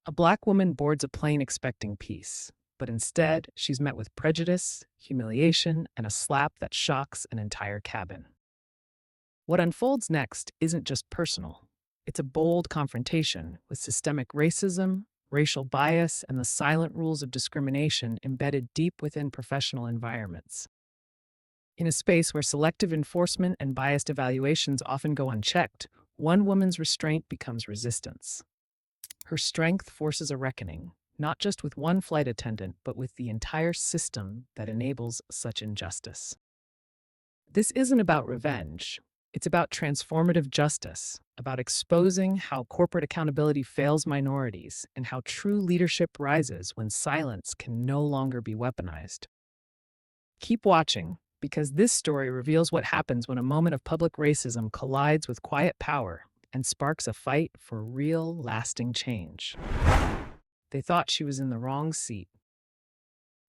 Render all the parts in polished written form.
A black woman boards a plane expecting peace, but instead, she's met with prejudice, humiliation, and a slap that shocks an entire cabin. What unfolds next isn't just personal, it's a bold confrontation with systemic racism, racial bias, and the silent rules of discrimination embedded deep within professional environments. In a space where selective enforcement and biased evaluations often go unchecked, one woman's restraint becomes resistance. Her strength forces a reckoning, not just with one flight attendant, but with the entire system that enables such injustice. This isn't about revenge. It's about transformative justice, about exposing how corporate accountability fails minorities and how true leadership rises when silence can no longer be weaponized. Keep watching, because this story reveals what happens when a moment of public racism collides with quiet power and sparks a fight for real, lasting change. They thought she was in the wrong seat.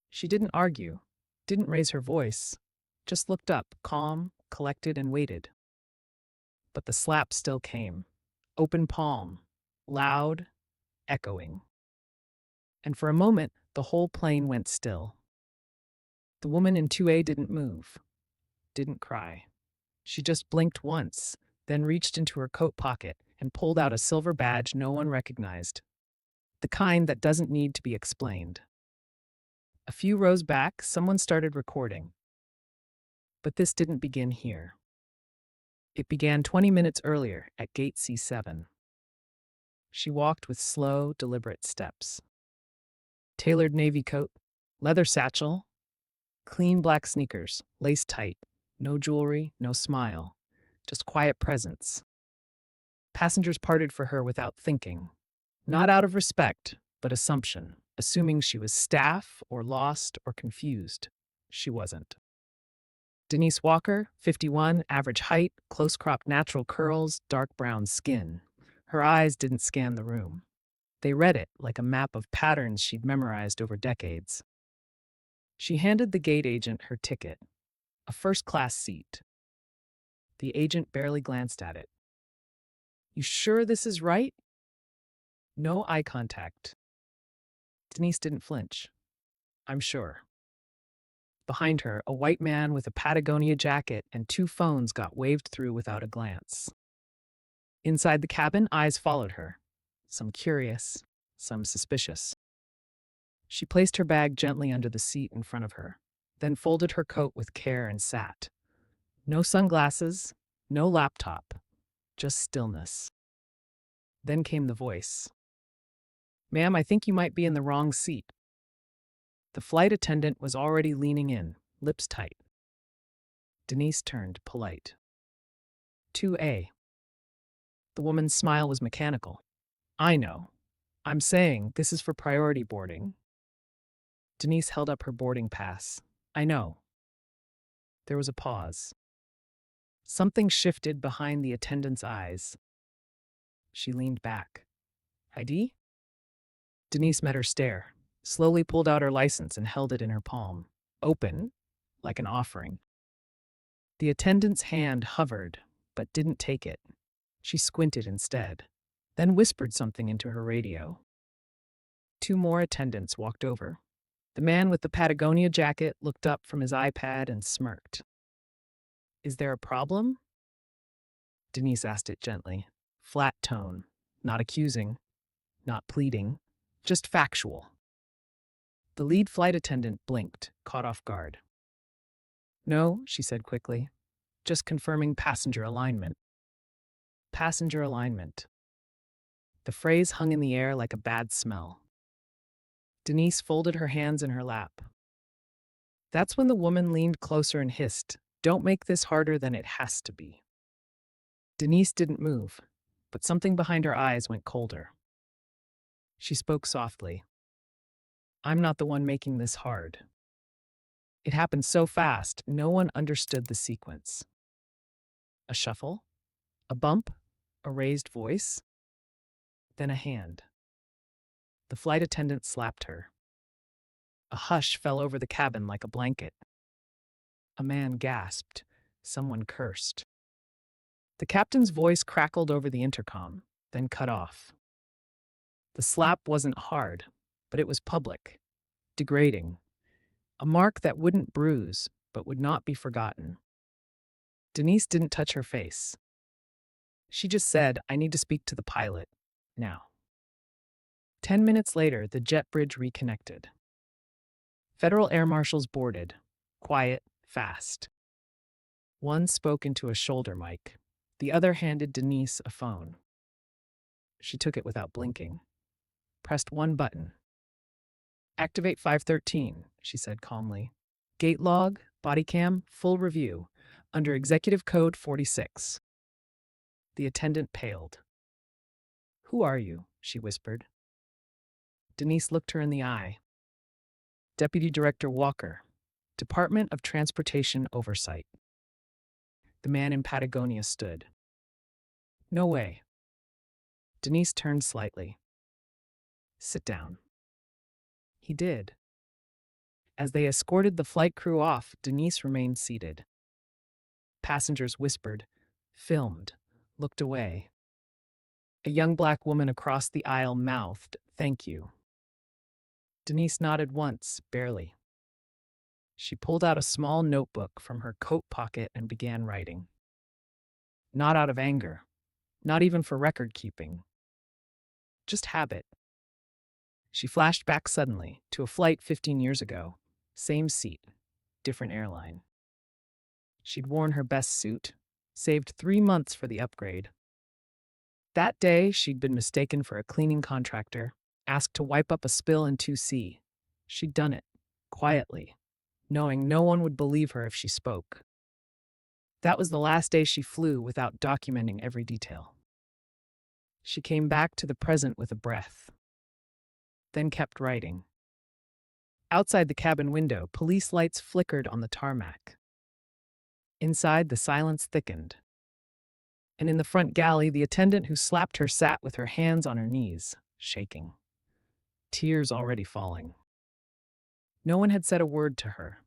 She didn't argue, didn't raise her voice, just looked up, calm, collected, and waited. But the slap still came. Open palm, loud, echoing. And for a moment, the whole plane went still. The woman in 2A didn't move, didn't cry. She just blinked once, then reached into her coat pocket and pulled out a silver badge no one recognized. The kind that doesn't need to be explained. A few rows back, someone started recording. But this didn't begin here. It began 20 minutes earlier at gate C7. She walked with slow, deliberate steps. Tailored navy coat, leather satchel, clean black sneakers, laced tight, no jewelry, no smile, just quiet presence. Passengers parted for her without thinking, not out of respect, but assumption, assuming she was staff or lost or confused. She wasn't. Denise Walker, 51, average height, close-cropped natural curls, dark brown skin. Her eyes didn't scan the room. They read it like a map of patterns she'd memorized over decades. She handed the gate agent her ticket, a first-class seat. The agent barely glanced at it. "You sure this is right?" No eye contact. Denise didn't flinch. "I'm sure." Behind her, a white man with a Patagonia jacket and two phones got waved through without a glance. Inside the cabin, eyes followed her, some curious, some suspicious. She placed her bag gently under the seat in front of her, then folded her coat with care and sat. No sunglasses, no laptop, just stillness. Then came the voice. "Ma'am, I think you might be in the wrong seat." The flight attendant was already leaning in, lips tight. Denise turned, polite. 2A. The woman's smile was mechanical. "I know. I'm saying this is for priority boarding." Denise held up her boarding pass. "I know." There was a pause. Something shifted behind the attendant's eyes. She leaned back. "ID?" Denise met her stare, slowly pulled out her license and held it in her palm, open, like an offering. The attendant's hand hovered, but didn't take it. She squinted instead, then whispered something into her radio. Two more attendants walked over. The man with the Patagonia jacket looked up from his iPad and smirked. "Is there a problem?" Denise asked it gently, flat tone, not accusing, not pleading, just factual. The lead flight attendant blinked, caught off guard. "No," she said quickly, "just confirming passenger alignment." Passenger alignment. The phrase hung in the air like a bad smell. Denise folded her hands in her lap. That's when the woman leaned closer and hissed, "Don't make this harder than it has to be." Denise didn't move, but something behind her eyes went colder. She spoke softly. "I'm not the one making this hard." It happened so fast, no one understood the sequence. A shuffle, a bump, a raised voice, then a hand. The flight attendant slapped her. A hush fell over the cabin like a blanket. A man gasped. Someone cursed. The captain's voice crackled over the intercom, then cut off. The slap wasn't hard, but it was public, degrading, a mark that wouldn't bruise but would not be forgotten. Denise didn't touch her face. She just said, "I need to speak to the pilot. Now." 10 minutes later, the jet bridge reconnected. Federal air marshals boarded. Quiet, fast. One spoke into a shoulder mic. The other handed Denise a phone. She took it without blinking. Pressed one button. "Activate 513, she said calmly. "Gate log, body cam, full review. Under Executive Code 46. The attendant paled. "Who are you?" she whispered. Denise looked her in the eye. "Deputy Director Walker, Department of Transportation Oversight." The man in Patagonia stood. "No way." Denise turned slightly. "Sit down." He did. As they escorted the flight crew off, Denise remained seated. Passengers whispered, filmed, looked away. A young black woman across the aisle mouthed, "Thank you." Denise nodded once, barely. She pulled out a small notebook from her coat pocket and began writing. Not out of anger, not even for record keeping. Just habit. She flashed back suddenly to a flight 15 years ago. Same seat, different airline. She'd worn her best suit, saved 3 months for the upgrade. That day, she'd been mistaken for a cleaning contractor, asked to wipe up a spill in 2C. She'd done it, quietly, knowing no one would believe her if she spoke. That was the last day she flew without documenting every detail. She came back to the present with a breath, then kept writing. Outside the cabin window, police lights flickered on the tarmac. Inside, the silence thickened. And in the front galley, the attendant who slapped her sat with her hands on her knees, shaking, tears already falling. No one had said a word to her,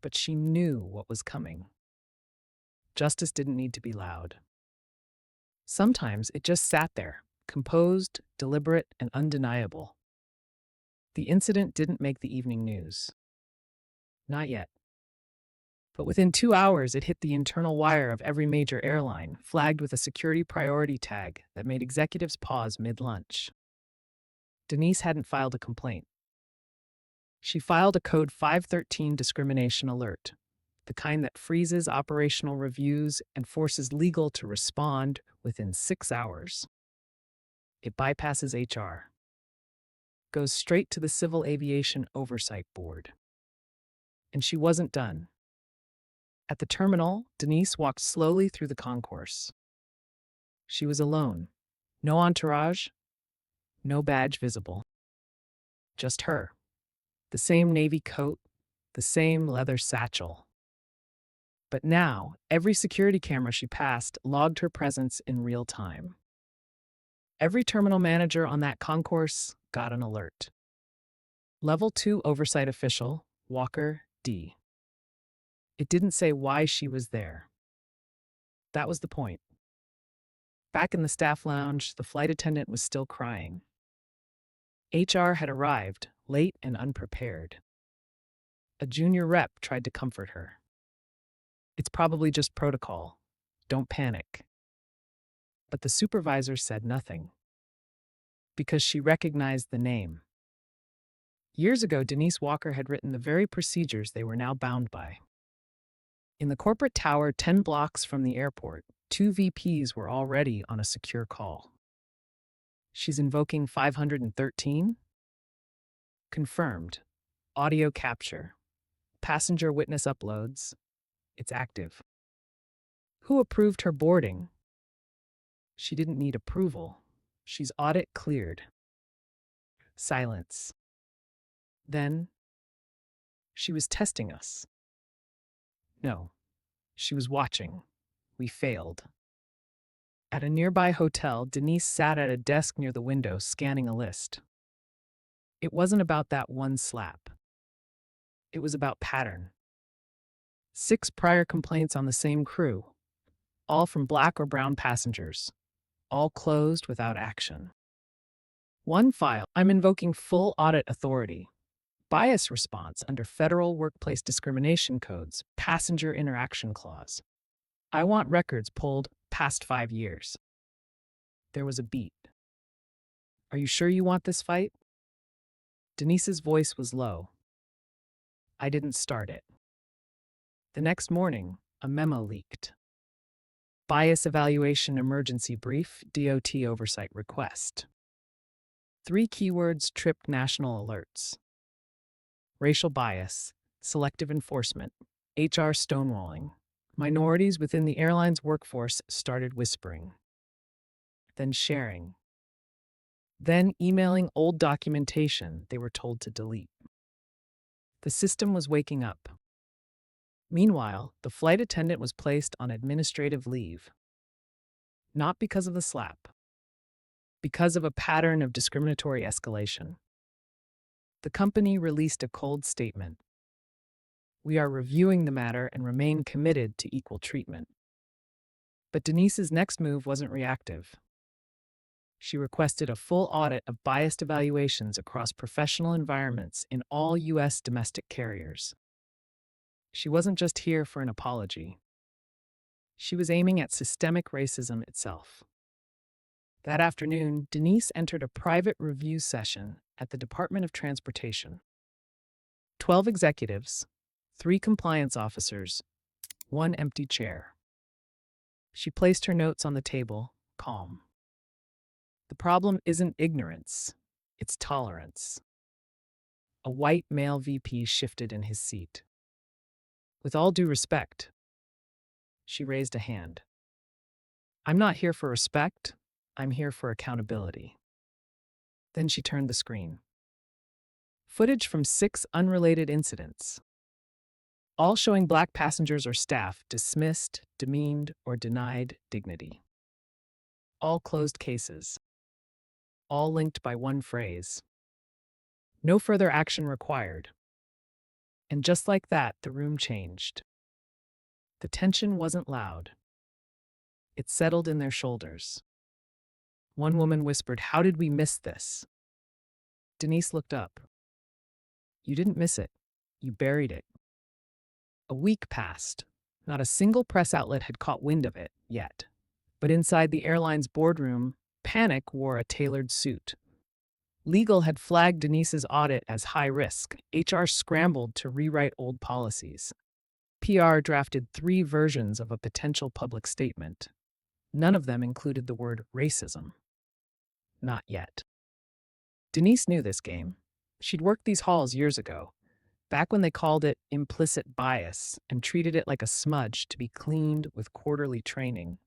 but she knew what was coming. Justice didn't need to be loud. Sometimes it just sat there, composed, deliberate, and undeniable. The incident didn't make the evening news. Not yet. But within 2 hours, it hit the internal wire of every major airline, flagged with a security priority tag that made executives pause mid-lunch. Denise hadn't filed a complaint. She filed a Code 513 discrimination alert, the kind that freezes operational reviews and forces legal to respond within 6 hours. It bypasses HR, goes straight to the Civil Aviation Oversight Board. And she wasn't done. At the terminal, Denise walked slowly through the concourse. She was alone. No entourage, no badge visible. Just her. The same navy coat, the same leather satchel. But now, every security camera she passed logged her presence in real time. Every terminal manager on that concourse got an alert. Level 2 oversight official, Walker D. It didn't say why she was there. That was the point. Back in the staff lounge, the flight attendant was still crying. HR had arrived, late and unprepared. A junior rep tried to comfort her. "It's probably just protocol. Don't panic." But the supervisor said nothing. Because she recognized the name. Years ago, Denise Walker had written the very procedures they were now bound by. In the corporate tower 10 blocks from the airport, 2 VPs were already on a secure call. She's invoking 513? Confirmed. Audio capture. Passenger witness uploads. It's active. Who approved her boarding? She didn't need approval. She's audit cleared. Silence. Then, she was testing us. No, she was watching. We failed. At a nearby hotel, Denise sat at a desk near the window scanning a list. It wasn't about that one slap. It was about pattern. 6 prior complaints on the same crew, all from black or brown passengers, all closed without action. One file, I'm invoking full audit authority. Bias response under federal workplace discrimination codes, passenger interaction clause. I want records pulled past 5 years. There was a beat. Are you sure you want this fight? Denise's voice was low. I didn't start it. The next morning, a memo leaked. Bias evaluation emergency brief, DOT oversight request. 3 keywords tripped national alerts: racial bias, selective enforcement, HR stonewalling. Minorities within the airline's workforce started whispering, then sharing, then emailing old documentation they were told to delete. The system was waking up. Meanwhile, the flight attendant was placed on administrative leave. Not because of the slap, because of a pattern of discriminatory escalation. The company released a cold statement. We are reviewing the matter and remain committed to equal treatment. But Denise's next move wasn't reactive. She requested a full audit of biased evaluations across professional environments in all U.S. domestic carriers. She wasn't just here for an apology. She was aiming at systemic racism itself. That afternoon, Denise entered a private review session at the Department of Transportation. 12 executives, 3 compliance officers, 1 empty chair. She placed her notes on the table, calm. The problem isn't ignorance, it's tolerance. A white male VP shifted in his seat. With all due respect, she raised a hand. I'm not here for respect, I'm here for accountability. Then she turned the screen. Footage from 6 unrelated incidents, all showing Black passengers or staff dismissed, demeaned, or denied dignity. All closed cases. All linked by one phrase. No further action required. And just like that, the room changed. The tension wasn't loud. It settled in their shoulders. One woman whispered, "How did we miss this?" Denise looked up. You didn't miss it. You buried it. A week passed. Not a single press outlet had caught wind of it yet. But inside the airline's boardroom, panic wore a tailored suit. Legal had flagged Denise's audit as high risk. HR scrambled to rewrite old policies. PR drafted 3 versions of a potential public statement. None of them included the word racism. Not yet. Denise knew this game. She'd worked these halls years ago, back when they called it implicit bias and treated it like a smudge to be cleaned with quarterly training.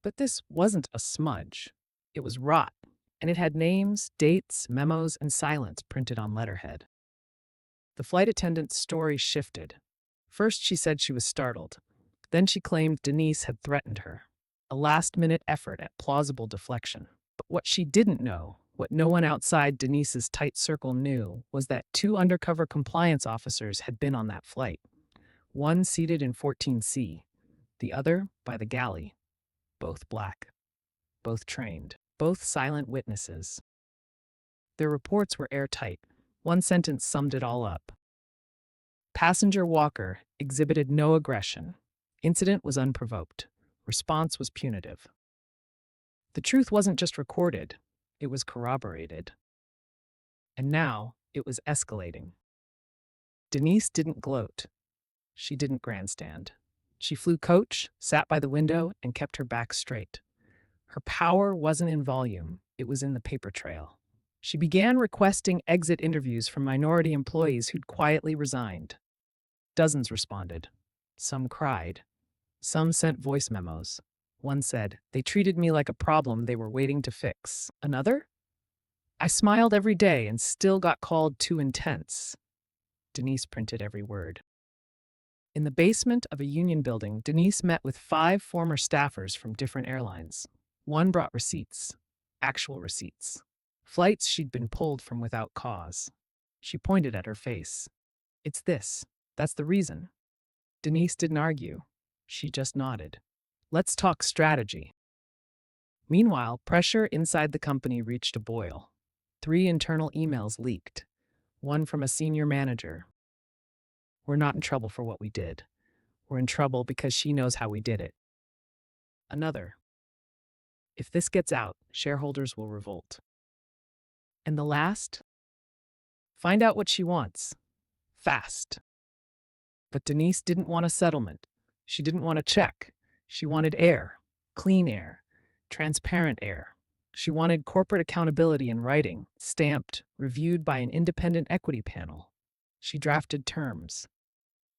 But this wasn't a smudge. It was rot, and it had names, dates, memos, and silence printed on letterhead. The flight attendant's story shifted. First, she said she was startled. Then she claimed Denise had threatened her. A last-minute effort at plausible deflection. But what she didn't know, what no one outside Denise's tight circle knew, was that 2 undercover compliance officers had been on that flight. One seated in 14C, the other by the galley. Both Black, both trained, both silent witnesses. Their reports were airtight. One sentence summed it all up. Passenger Walker exhibited no aggression. Incident was unprovoked. Response was punitive. The truth wasn't just recorded, it was corroborated. And now it was escalating. Denise didn't gloat. She didn't grandstand. She flew coach, sat by the window, and kept her back straight. Her power wasn't in volume, it was in the paper trail. She began requesting exit interviews from minority employees who'd quietly resigned. Dozens responded. Some cried. Some sent voice memos. One said, "They treated me like a problem they were waiting to fix." Another? "I smiled every day and still got called too intense." Denise printed every word. In the basement of a union building, Denise met with 5 former staffers from different airlines. One brought receipts, actual receipts. Flights she'd been pulled from without cause. She pointed at her face. "It's this. That's the reason." Denise didn't argue. She just nodded. "Let's talk strategy." Meanwhile, pressure inside the company reached a boil. 3 internal emails leaked, one from a senior manager. "We're not in trouble for what we did. We're in trouble because she knows how we did it." Another, "If this gets out, shareholders will revolt." And the last, "Find out what she wants. Fast." But Denise didn't want a settlement. She didn't want a check. She wanted air, clean air, transparent air. She wanted corporate accountability in writing, stamped, reviewed by an independent equity panel. She drafted terms.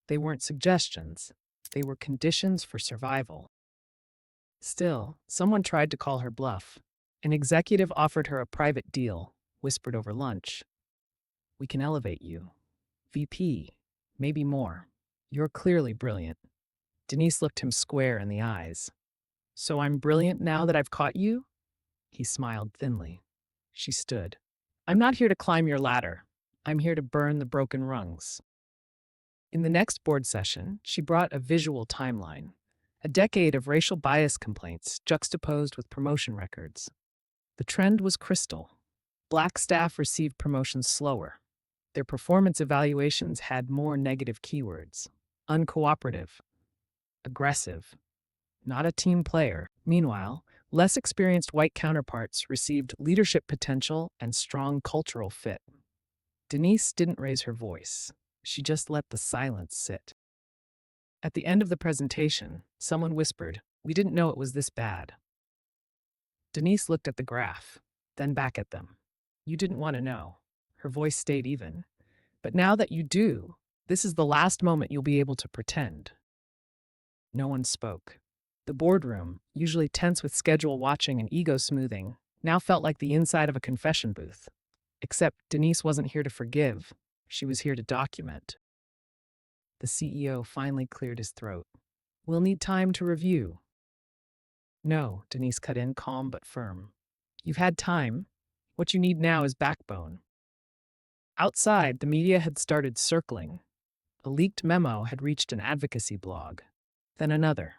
They weren't suggestions. They were conditions for survival. Still, someone tried to call her bluff. An executive offered her a private deal, whispered over lunch. "We can elevate you. VP, maybe more. You're clearly brilliant." Denise looked him square in the eyes. "So I'm brilliant now that I've caught you?" He smiled thinly. She stood. "I'm not here to climb your ladder. I'm here to burn the broken rungs." In the next board session, she brought a visual timeline. A decade of racial bias complaints juxtaposed with promotion records. The trend was crystal. Black staff received promotions slower. Their performance evaluations had more negative keywords: uncooperative, aggressive, not a team player. Meanwhile, less experienced white counterparts received leadership potential and strong cultural fit. Denise didn't raise her voice. She just let the silence sit. At the end of the presentation, someone whispered, "We didn't know it was this bad." Denise looked at the graph, then back at them. "You didn't want to know." Her voice stayed even. "But now that you do, this is the last moment you'll be able to pretend." No one spoke. The boardroom, usually tense with schedule watching and ego smoothing, now felt like the inside of a confession booth. Except Denise wasn't here to forgive. She was here to document. The CEO finally cleared his throat. "We'll need time to review." "No," Denise cut in, calm but firm. "You've had time. What you need now is backbone." Outside, the media had started circling. A leaked memo had reached an advocacy blog. Then another.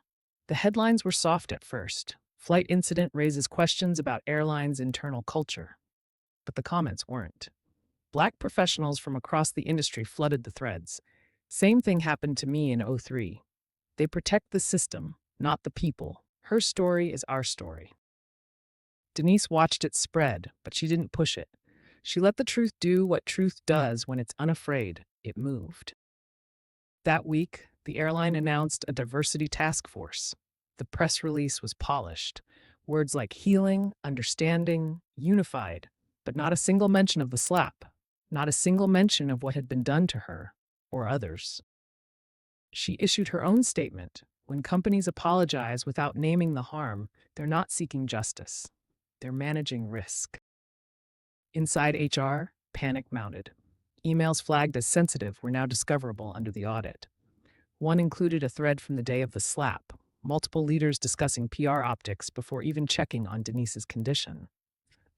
The headlines were soft at first. "Flight incident raises questions about airline's internal culture." But the comments weren't. Black professionals from across the industry flooded the threads. "Same thing happened to me in '03. They protect the system, not the people. Her story is our story." Denise watched it spread, but she didn't push it. She let the truth do what truth does when it's unafraid. It moved. That week, the airline announced a diversity task force. The press release was polished. Words like healing, understanding, unified, but not a single mention of the slap. Not a single mention of what had been done to her, or others. She issued her own statement. When companies apologize without naming the harm, they're not seeking justice. They're managing risk. Inside HR, panic mounted. Emails flagged as sensitive were now discoverable under the audit. One included a thread from the day of the slap, multiple leaders discussing PR optics before even checking on Denise's condition.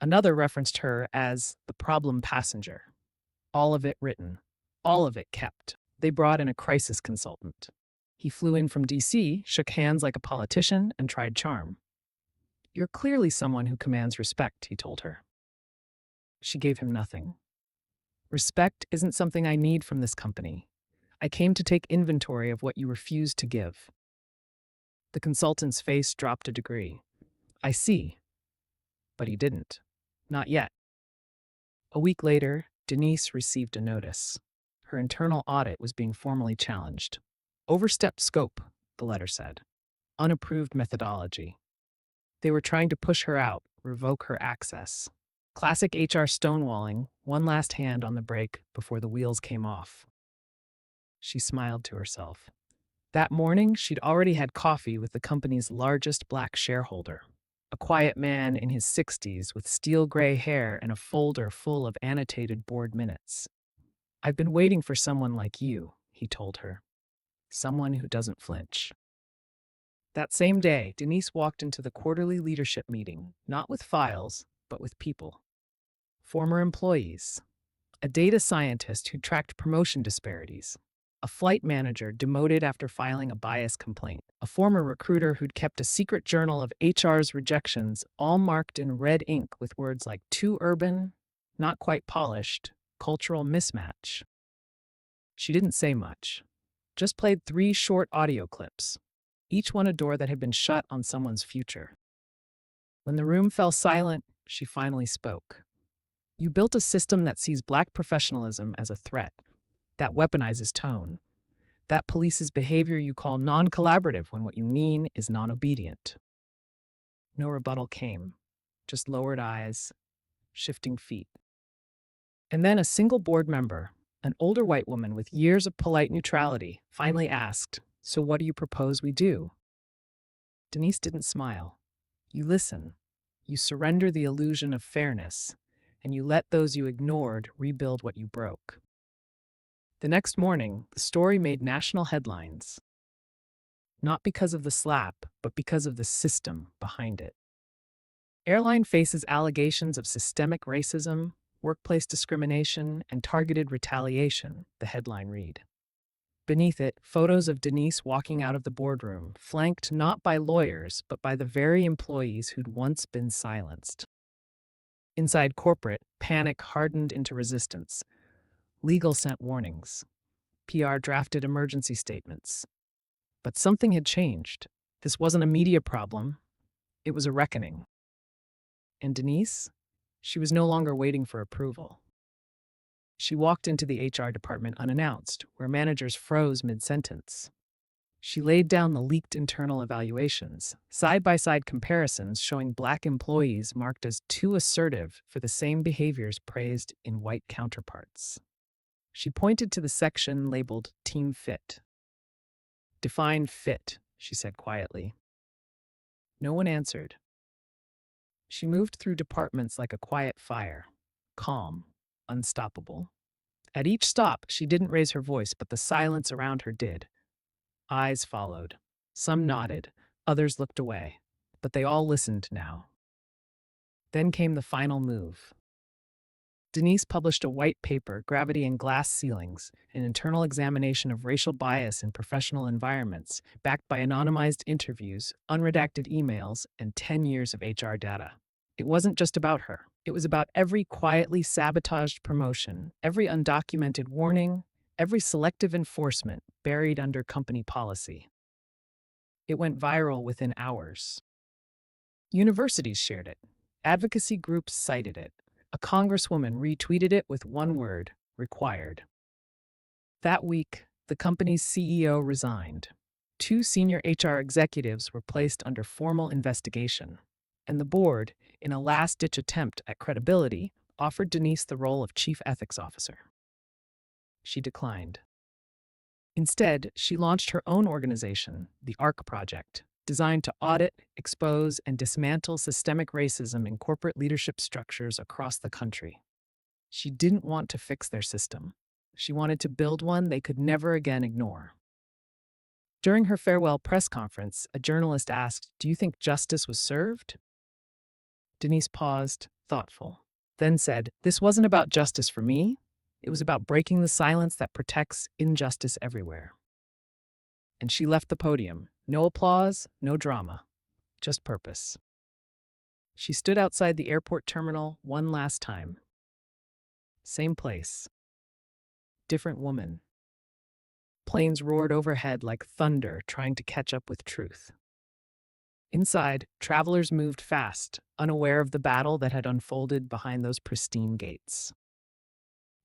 Another referenced her as the problem passenger. All of it written. All of it kept. They brought in a crisis consultant. He flew in from DC, shook hands like a politician, and tried charm. "You're clearly someone who commands respect," he told her. She gave him nothing. "Respect isn't something I need from this company. I came to take inventory of what you refused to give." The consultant's face dropped a degree. "I see." But he didn't. Not yet. A week later, Denise received a notice. Her internal audit was being formally challenged. "Overstepped scope," the letter said. "Unapproved methodology." They were trying to push her out, revoke her access. Classic HR stonewalling, one last hand on the brake before the wheels came off. She smiled to herself. That morning, she'd already had coffee with the company's largest black shareholder, a quiet man in his 60s with steel gray hair and a folder full of annotated board minutes. "I've been waiting for someone like you," he told her. "Someone who doesn't flinch." That same day, Denise walked into the quarterly leadership meeting, not with files, but with people. Former employees, a data scientist who tracked promotion disparities, a flight manager demoted after filing a bias complaint, a former recruiter who'd kept a secret journal of HR's rejections, all marked in red ink with words like too urban, not quite polished, cultural mismatch. She didn't say much, just played 3 short audio clips, each one a door that had been shut on someone's future. When the room fell silent, she finally spoke. You built a system that sees Black professionalism as a threat, that weaponizes tone, that polices behavior you call non-collaborative when what you mean is non-obedient. No rebuttal came, just lowered eyes, shifting feet. And then a single board member, an older white woman with years of polite neutrality, finally asked, "So what do you propose we do?" Denise didn't smile. You listen. You surrender the illusion of fairness, and you let those you ignored rebuild what you broke. The next morning, the story made national headlines. Not because of the slap, but because of the system behind it. Airline faces allegations of systemic racism, workplace discrimination, and targeted retaliation, the headline read. Beneath it, photos of Denise walking out of the boardroom, flanked not by lawyers, but by the very employees who'd once been silenced. Inside corporate, panic hardened into resistance. Legal sent warnings. PR drafted emergency statements. But something had changed. This wasn't a media problem. It was a reckoning. And Denise? She was no longer waiting for approval. She walked into the HR department unannounced, where managers froze mid-sentence. She laid down the leaked internal evaluations, side-by-side comparisons showing Black employees marked as too assertive for the same behaviors praised in white counterparts. She pointed to the section labeled Team Fit. "Define fit," she said quietly. No one answered. She moved through departments like a quiet fire, calm, unstoppable. At each stop, she didn't raise her voice, but the silence around her did. Eyes followed. Some nodded, others looked away, but they all listened now. Then came the final move. Denise published a white paper, Gravity and Glass Ceilings, an internal examination of racial bias in professional environments, backed by anonymized interviews, unredacted emails, and 10 years of HR data. It wasn't just about her. It was about every quietly sabotaged promotion, every undocumented warning, every selective enforcement buried under company policy. It went viral within hours. Universities shared it. Advocacy groups cited it. A congresswoman retweeted it with one word: required. That week, the company's CEO resigned. 2 senior HR executives were placed under formal investigation. And the board, in a last-ditch attempt at credibility, offered Denise the role of chief ethics officer. She declined. Instead, she launched her own organization, the ARC Project, designed to audit, expose, and dismantle systemic racism in corporate leadership structures across the country. She didn't want to fix their system. She wanted to build one they could never again ignore. During her farewell press conference, a journalist asked, "Do you think justice was served?" Denise paused, thoughtful, then said, "This wasn't about justice for me. It was about breaking the silence that protects injustice everywhere." And she left the podium. No applause, no drama, just purpose. She stood outside the airport terminal one last time. Same place. Different woman. Planes roared overhead like thunder, trying to catch up with truth. Inside, travelers moved fast, unaware of the battle that had unfolded behind those pristine gates.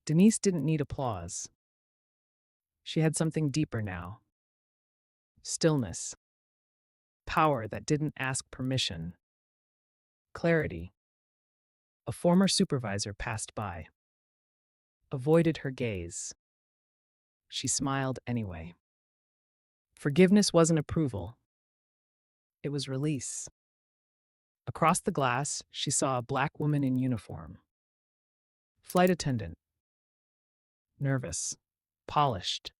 Denise didn't need applause. She had something deeper now. Stillness. Power that didn't ask permission. Clarity. A former supervisor passed by. Avoided her gaze. She smiled anyway. Forgiveness wasn't approval. It was release. Across the glass, she saw a Black woman in uniform. Flight attendant. Nervous. Polished.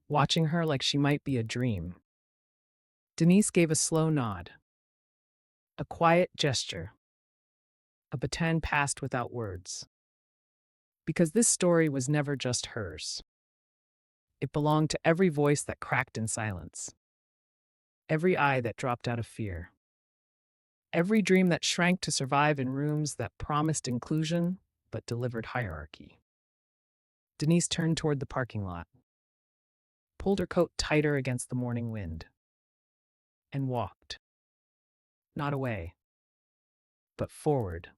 Watching her like she might be a dream. Denise gave a slow nod. A quiet gesture. A baton passed without words. Because this story was never just hers. It belonged to every voice that cracked in silence, every eye that dropped out of fear, every dream that shrank to survive in rooms that promised inclusion but delivered hierarchy. Denise turned toward the parking lot, pulled her coat tighter against the morning wind, and walked, not away, but forward,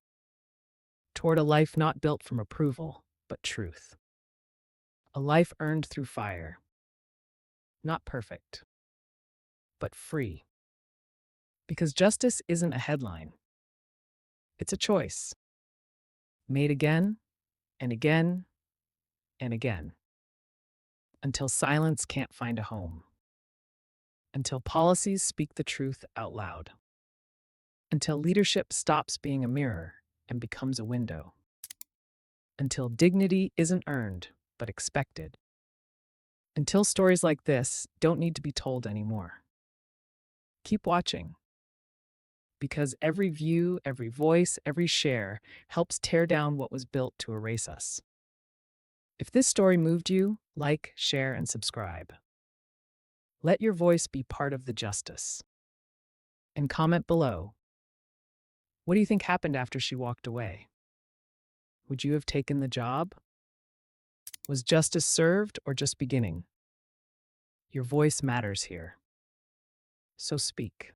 toward a life not built from approval, but truth. A life earned through fire, not perfect, but free. Because justice isn't a headline, it's a choice, made again and again and again, until silence can't find a home, until policies speak the truth out loud, until leadership stops being a mirror and becomes a window, until dignity isn't earned but expected, until stories like this don't need to be told anymore. Keep watching, because every view, every voice, every share helps tear down what was built to erase us. If this story moved you, like, share, and subscribe. Let your voice be part of the justice. And comment below. What do you think happened after she walked away? Would you have taken the job? Was justice served or just beginning? Your voice matters here. So speak.